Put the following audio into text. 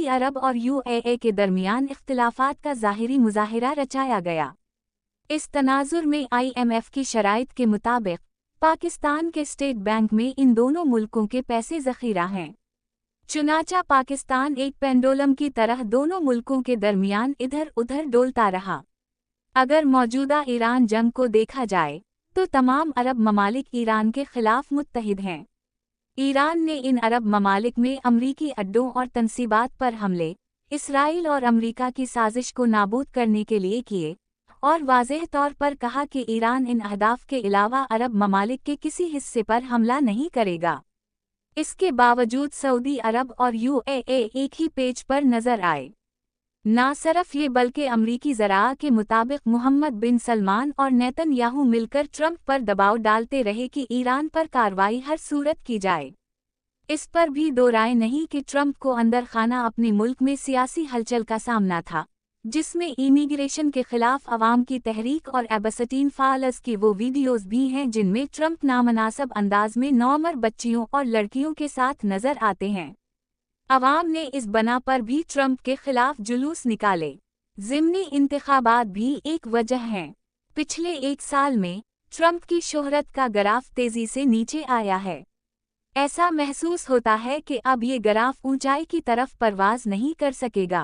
Saudi अरब और UAE के दरमियान इख्तिलाफात का ज़ाहिरी मुज़ाहिरा रचाया गया। इस तनाजुर में IMF की शराइत के मुताबिक पाकिस्तान के स्टेट बैंक में इन दोनों मुल्कों के पैसे ज़ख़ीरा हैं। चुनाचा पाकिस्तान एक पेंडुलम की तरह दोनों मुल्कों के दरमियान इधर उधर डोलता रहा। अगर मौजूदा ईरान जंग को देखा जाए तो तमाम अरब ममालिक ईरान के खिलाफ मुत्तहिद हैं। ईरान ने इन अरब ममालिक में अमरीकी अड्डों और तंसीबात पर हमले इसराइल और अमरीका की साजिश को नाबूद करने के लिए किए और वाज़ेह तौर पर कहा कि ईरान इन अहदाफ के अलावा अरब ममालिक के किसी हिस्से पर हमला नहीं करेगा। इसके बावजूद सऊदी अरब और यूएई एक ही पेज पर नजर आए। ना सिर्फ ये बल्कि अमरीकी ज़राआ के मुताबिक मोहम्मद बिन सलमान और नेतन्याहू मिलकर ट्रंप पर दबाव डालते रहे कि ईरान पर कार्रवाई हर सूरत की जाए। इस पर भी दो राय नहीं कि ट्रंप को अंदर खाना अपने मुल्क में सियासी हलचल का सामना था, जिसमें इमिग्रेशन के खिलाफ अवाम की तहरीक और एबस्टीन फाइल्स की वो वीडियोज़ भी हैं जिनमें ट्रंप नामनासब अंदाज में नौमर बच्चियों और लड़कियों के साथ नजर आते हैं। अवाम ने इस बना पर भी ट्रंप के खिलाफ जुलूस निकाले। ज़िमनी इंतखाबात भी एक वजह हैं। पिछले एक साल में ट्रंप की शोहरत का ग्राफ तेजी से नीचे आया है। ऐसा महसूस होता है कि अब ये ग्राफ ऊंचाई की तरफ परवाज नहीं कर सकेगा।